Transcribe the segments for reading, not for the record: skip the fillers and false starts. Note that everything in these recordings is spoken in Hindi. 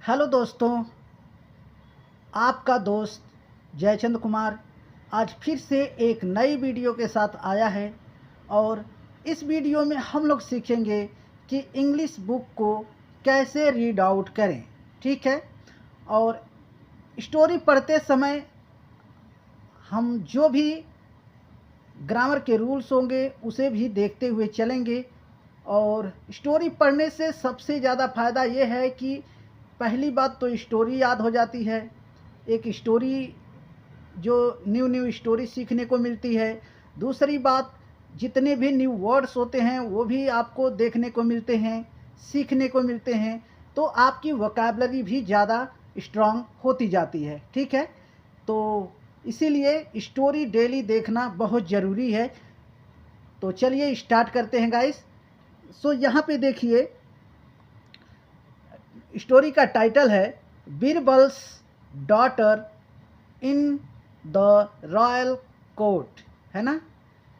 हेलो दोस्तों, आपका दोस्त जयचंद कुमार आज फिर से एक नई वीडियो के साथ आया है। और इस वीडियो में हम लोग सीखेंगे कि इंग्लिश बुक को कैसे रीड आउट करें। ठीक है। और स्टोरी पढ़ते समय हम जो भी ग्रामर के रूल्स होंगे उसे भी देखते हुए चलेंगे। और स्टोरी पढ़ने से सबसे ज़्यादा फ़ायदा ये है कि पहली बात तो स्टोरी याद हो जाती है। एक स्टोरी जो न्यू स्टोरी सीखने को मिलती है। दूसरी बात, जितने भी न्यू वर्ड्स होते हैं वो भी आपको देखने को मिलते हैं, सीखने को मिलते हैं। तो आपकी वोकैबलरी भी ज़्यादा स्ट्रांग होती जाती है। ठीक है। तो इसीलिए स्टोरी डेली देखना बहुत ज़रूरी है। तो चलिए स्टार्ट करते हैं गाइस। सो यहाँ पे देखिए, स्टोरी का टाइटल है Birbal's daughter in the royal court, है ना।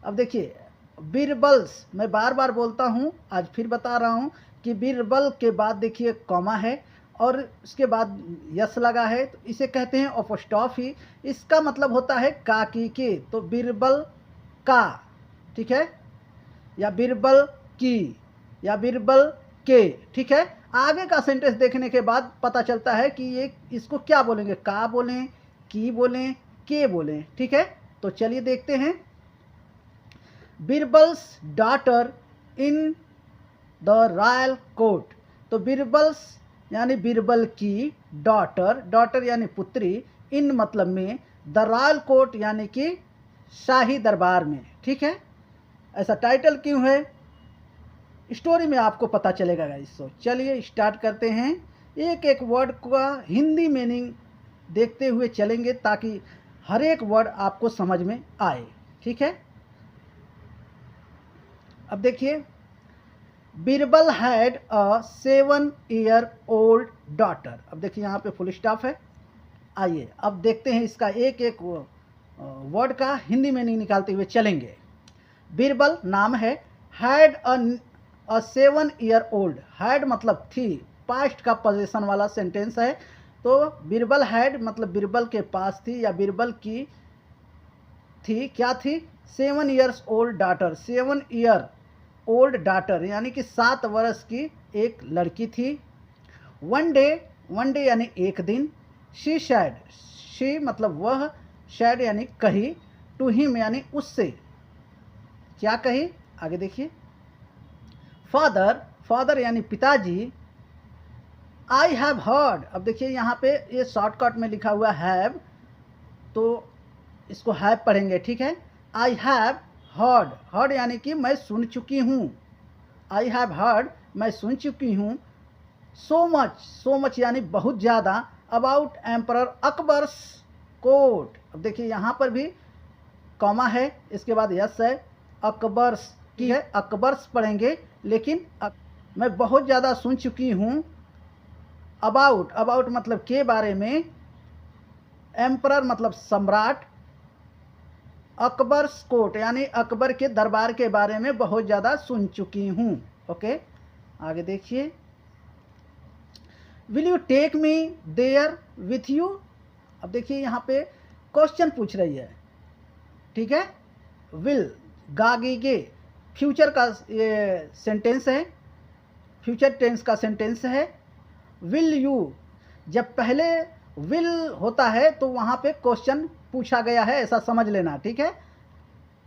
अब देखिए, बीरबल्स मैं बार बार बोलता हूँ, आज फिर बता रहा हूँ कि बीरबल के बाद देखिए कॉमा है और उसके बाद यस लगा है, तो इसे कहते हैं अपोस्ट्रोफी। इसका मतलब होता है का की के। तो बीरबल का, ठीक है, या बीरबल की, या बीरबल के। ठीक है। आगे का सेंटेंस देखने के बाद पता चलता है कि ये इसको क्या बोलेंगे, का बोलें, की बोलें, के बोलें। ठीक है। तो चलिए देखते हैं। Birbal's daughter in the royal court. तो बीरबल्स यानी बीरबल की डॉटर, डॉटर यानी पुत्री, इन मतलब में, द रॉयल कोर्ट यानी कि शाही दरबार में। ठीक है। ऐसा टाइटल क्यों है, स्टोरी में आपको पता चलेगा गाइस। तो चलिए स्टार्ट करते हैं। एक एक वर्ड का हिंदी मीनिंग देखते हुए चलेंगे ताकि हर एक वर्ड आपको समझ में आए। ठीक है। अब देखिए, Birbal had a 7-year-old daughter. अब देखिए यहाँ पे फुल स्टॉप है। आइए अब देखते हैं इसका एक एक वर्ड का हिंदी मीनिंग निकालते हुए चलेंगे। बीरबल नाम है, हैड अ 7-year-old। हैड मतलब थी, पास्ट का पोजीशन वाला सेंटेंस है। तो बीरबल हैड मतलब बीरबल के पास थी या बीरबल की थी, क्या थी, 7 years-old डॉटर। 7-year-old डॉटर यानी कि 7 वर्ष की एक लड़की थी। वन डे, वन डे यानी एक दिन। शी सैड, शी मतलब वह, सैड यानी कही, टू हिम यानी उससे, क्या कही, आगे देखिए। फादर, फादर यानी पिताजी। आई हैव हर्ड, अब देखिए यहाँ पे ये शॉर्टकट में लिखा हुआ हैव, तो इसको हैव पढ़ेंगे। ठीक है। आई हैव हर्ड, हर्ड यानी कि मैं सुन चुकी हूँ। आई हैव हर्ड, मैं सुन चुकी हूँ। सो मच, सो मच यानी बहुत ज़्यादा, अबाउट एम्परर अकबर्स कोर्ट। अब देखिए यहाँ पर भी कॉमा है, इसके बाद यस है। अकबर्स की है, अकबर्स पढ़ेंगे, लेकिन मैं बहुत ज़्यादा सुन चुकी हूँ। अबाउट, अबाउट मतलब के बारे में, एम्परर मतलब सम्राट, अकबर्स कोर्ट यानी अकबर के दरबार के बारे में बहुत ज़्यादा सुन चुकी हूँ। ओके, आगे देखिए। Will you take me there with you. अब देखिए यहाँ पे क्वेश्चन पूछ रही है। ठीक है। विल, गागीगे, फ्यूचर का ये सेंटेंस है, फ्यूचर टेंस का सेंटेंस है। विल यू, जब पहले विल होता है तो वहाँ पे क्वेश्चन पूछा गया है, ऐसा समझ लेना। ठीक है।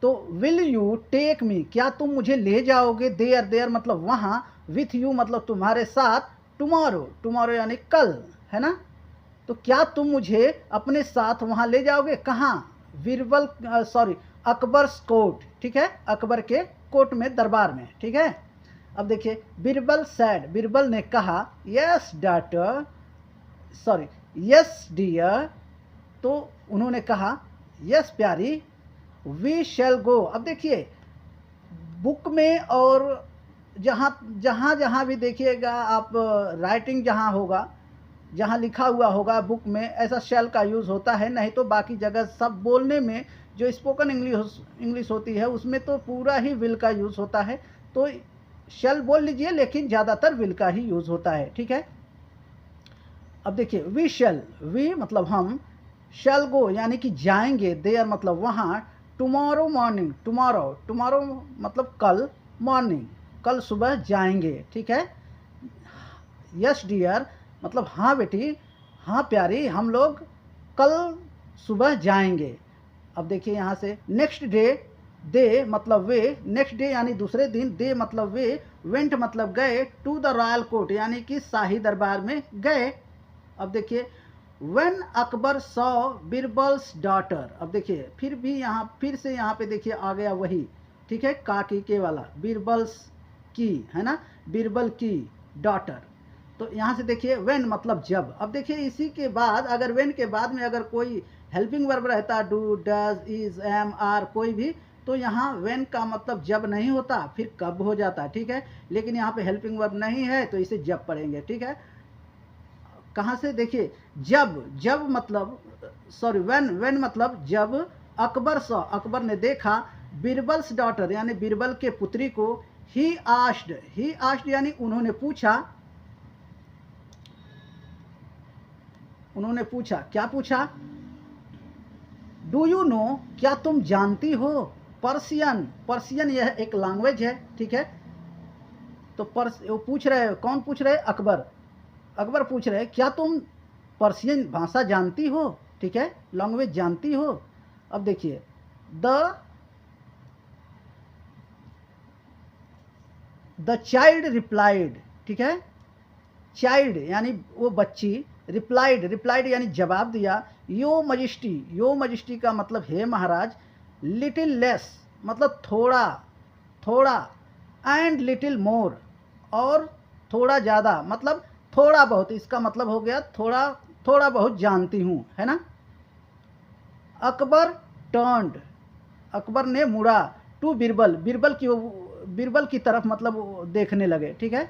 तो विल यू टेक मी, क्या तुम मुझे ले जाओगे। देयर, देयर मतलब वहाँ, विथ यू मतलब तुम्हारे साथ। टुमारो, टुमारो यानी कल, है ना। तो क्या तुम मुझे अपने साथ वहाँ ले जाओगे, कहाँ, बीरबल सॉरी अकबर्स कोर्ट। ठीक है, अकबर के कोर्ट में, दरबार में। ठीक है। अब देखिए, बीरबल सैड, बीरबल ने कहा, yes daughter, sorry yes dear, तो उन्होंने कहा यस प्यारी, वी शैल गो। अब देखिए बुक में और जहाँ जहाँ जहाँ भी देखिएगा आप, राइटिंग जहाँ होगा, जहाँ लिखा हुआ होगा बुक में, ऐसा शैल का यूज़ होता है। नहीं तो बाकी जगह सब बोलने में जो स्पोकन इंग्लिश होती है उसमें तो पूरा ही विल का यूज़ होता है। तो शैल बोल लीजिए, लेकिन ज़्यादातर विल का ही यूज़ होता है। ठीक है। अब देखिए वी शैल, वी मतलब हम, शैल गो यानी कि जाएंगे, देयर मतलब वहाँ, टुमारो मॉर्निंग, टुमारो मतलब कल, मॉर्निंग कल सुबह जाएंगे, ठीक है। यस डियर मतलब हाँ बेटी, हाँ प्यारी, हम लोग कल सुबह जाएंगे। अब देखिए यहाँ से नेक्स्ट डे, दे मतलब वे, नेक्स्ट डे यानी दूसरे दिन, दे मतलब वे, वेंट मतलब गए, टू द रॉयल कोर्ट यानी कि शाही दरबार में गए। अब देखिए when Akbar saw Birbal's daughter, अब देखिए फिर भी यहाँ फिर से यहाँ पे देखिए आ गया वही, ठीक है, का की के वाला, बीरबल्स की है ना, बीरबल की डॉटर। तो यहाँ से देखिए व्हेन मतलब जब। अब देखिए इसी के बाद अगर व्हेन के बाद में अगर कोई हेल्पिंग वर्ब रहता, do, does, is, am, are, कोई भी, तो यहाँ व्हेन का मतलब जब नहीं होता, फिर कब हो जाता, ठीक है। लेकिन यहाँ पे हेल्पिंग वर्ब नहीं है तो इसे जब पढ़ेंगे, ठीक है। कहाँ से देखिए जब, जब मतलब सॉरी व्हेन मतलब जब, अकबर सॉ अकबर ने देखा, बीरबल्स डॉटर यानी बीरबल के पुत्री को, ही आस्ड यानी उन्होंने पूछा, उन्होंने पूछा, क्या पूछा, डू यू नो क्या तुम जानती हो, पर्सियन, पर्सियन यह एक लैंग्वेज है, ठीक है। तो वो पूछ रहे, कौन पूछ रहे, अकबर, अकबर पूछ रहे क्या तुम पर्सियन भाषा जानती हो, ठीक है, लैंग्वेज जानती हो। अब देखिए द चाइल्ड रिप्लाइड, ठीक है, चाइल्ड यानी वो बच्ची, रिप्लाइड यानी जवाब दिया, यो मजिस्टी का मतलब हे महाराज, लिटिल लेस मतलब थोड़ा थोड़ा, एंड लिटिल मोर और थोड़ा ज़्यादा मतलब थोड़ा बहुत, इसका मतलब हो गया थोड़ा थोड़ा बहुत जानती हूँ, है ना। अकबर टर्न्ड, अकबर ने मुड़ा, टू बीरबल, बीरबल की तरफ मतलब देखने लगे, ठीक है।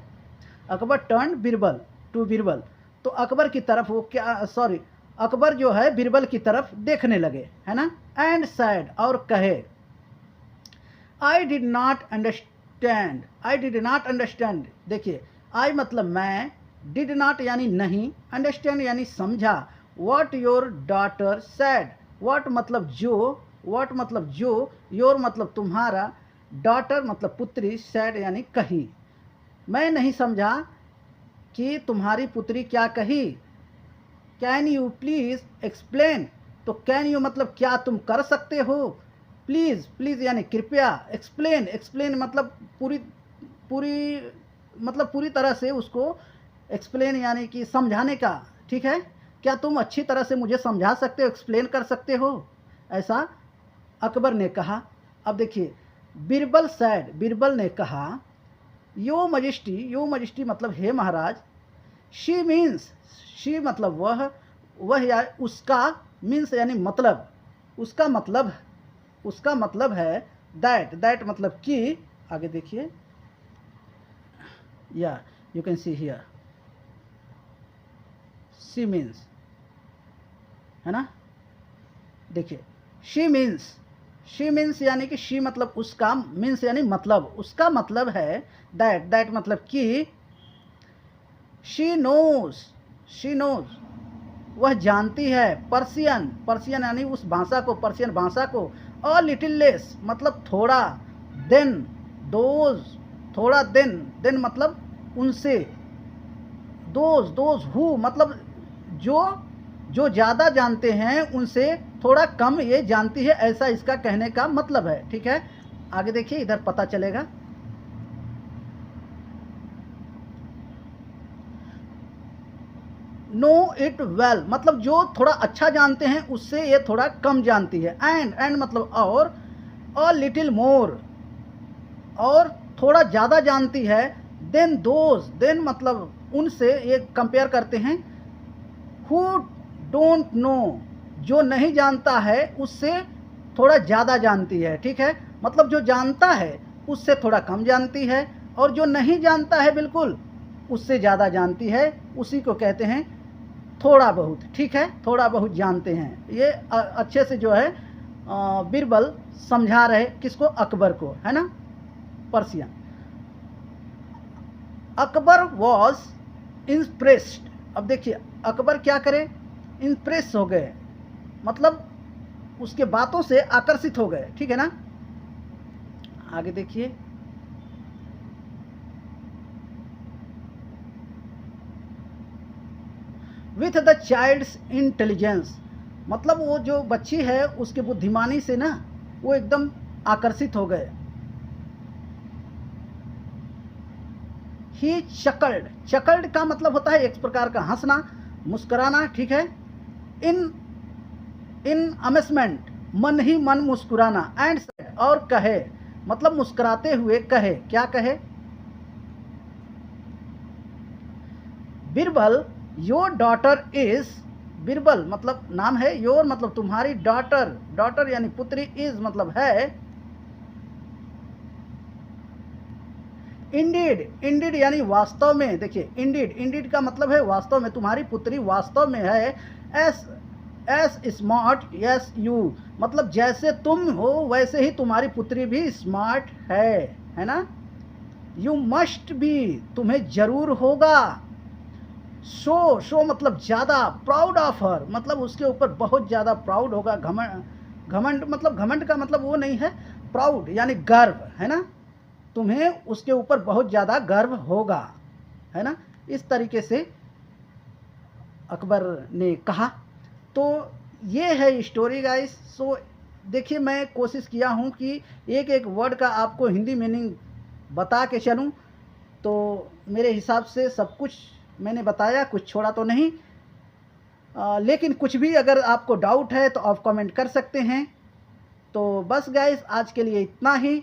अकबर टर्न बीरबल टू बीरबल, तो अकबर की तरफ वो क्या, सॉरी अकबर जो है बीरबल की तरफ देखने लगे, है ना। एंड सैड और कहे, आई डिड नॉट अंडरस्टैंड, देखिए आई मतलब मैं, डिड नॉट यानी नहीं, अंडरस्टैंड यानी समझा, what your daughter sad, what मतलब जो, योर मतलब तुम्हारा, डॉटर मतलब पुत्री, सैड यानी कही, मैं नहीं समझा कि तुम्हारी पुत्री क्या कही। कैन यू प्लीज़ एक्सप्लेन, तो कैन यू मतलब क्या तुम कर सकते हो, प्लीज़ यानी कृपया, एक्सप्लेन मतलब पूरी तरह से उसको, एक्सप्लेन यानी कि समझाने का, ठीक है। क्या तुम अच्छी तरह से मुझे समझा सकते हो, एक्सप्लेन कर सकते हो, ऐसा अकबर ने कहा। अब देखिए बीरबल ने कहा, यो मजिस्टी मतलब हे महाराज, शी मतलब वह या उसका, मीन्स यानी मतलब, उसका मतलब है दैट मतलब कि, आगे देखिए, या you can see here, she means, है ना। देखिए शी मीन्स यानी कि शी मतलब उसका, मीन्स यानी मतलब, उसका मतलब है दैट मतलब कि, शी नोज वह जानती है, पर्सियन यानी उस भाषा को, पर्सियन भाषा को, और लिटिल लेस मतलब थोड़ा, देन दोज थोड़ा, देन मतलब उनसे, दोज हु मतलब जो ज़्यादा जानते हैं उनसे थोड़ा कम ये जानती है, ऐसा इसका कहने का मतलब है, ठीक है। आगे देखिए इधर पता चलेगा, नो इट वेल मतलब जो थोड़ा अच्छा जानते हैं उससे ये थोड़ा कम जानती है, एंड मतलब और लिटिल मोर और थोड़ा ज़्यादा जानती है, देन मतलब उनसे ये कंपेयर करते हैं, हु डोंट नो जो नहीं जानता है उससे थोड़ा ज़्यादा जानती है, ठीक है। मतलब जो जानता है उससे थोड़ा कम जानती है, और जो नहीं जानता है बिल्कुल उससे ज़्यादा जानती है, उसी को कहते हैं थोड़ा बहुत, ठीक है, थोड़ा बहुत जानते हैं। ये अच्छे से जो है बीरबल समझा रहे किसको, अकबर को, है ना, पर्सियन। अकबर वॉज इम्प्रेस्ड, अब देखिए अकबर क्या करे, इम्प्रेस हो गए, मतलब उसके बातों से आकर्षित हो गए, ठीक है ना। आगे देखिए, विथ द चाइल्ड्स इंटेलिजेंस, मतलब वो जो बच्ची है उसके बुद्धिमानी से ना वो एकदम आकर्षित हो गए। ही चकल्ड, चकल्ड का मतलब होता है एक प्रकार का हंसना, मुस्कुराना, ठीक है। इन इन अमेजमेंट, मन ही मन मुस्कुराना। एंड सेड, और कहे, मतलब मुस्कुराते हुए कहे, क्या कहे, Birbal your daughter is, Birbal मतलब नाम है, योर मतलब तुम्हारी, डॉटर, डॉटर यानी पुत्री, इज मतलब है, इंडीड, इंडीड यानी वास्तव में, देखिए इंडीड, इंडीड का मतलब है वास्तव में, तुम्हारी पुत्री वास्तव में है, S S smart yes you, मतलब जैसे तुम हो वैसे ही तुम्हारी पुत्री भी स्मार्ट है ना। यू मस्ट बी, तुम्हें जरूर होगा, शो मतलब ज़्यादा, प्राउड ऑफ हर मतलब उसके ऊपर बहुत ज़्यादा प्राउड होगा, घमंड, घमंड मतलब घमंड का मतलब वो नहीं है, प्राउड यानी गर्व, है ना, तुम्हें उसके ऊपर बहुत ज़्यादा गर्व होगा, है ना। इस तरीके से अकबर ने कहा। तो ये है स्टोरी गाइस। सो देखिए मैं कोशिश किया हूँ कि एक एक वर्ड का आपको हिंदी मीनिंग बता के चलूँ, तो मेरे हिसाब से सब कुछ मैंने बताया, कुछ छोड़ा तो नहीं। लेकिन कुछ भी अगर आपको डाउट है तो आप कमेंट कर सकते हैं। तो बस गाइस आज के लिए इतना ही,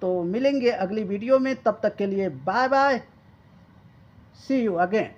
तो मिलेंगे अगली वीडियो में, तब तक के लिए bye bye, see you again.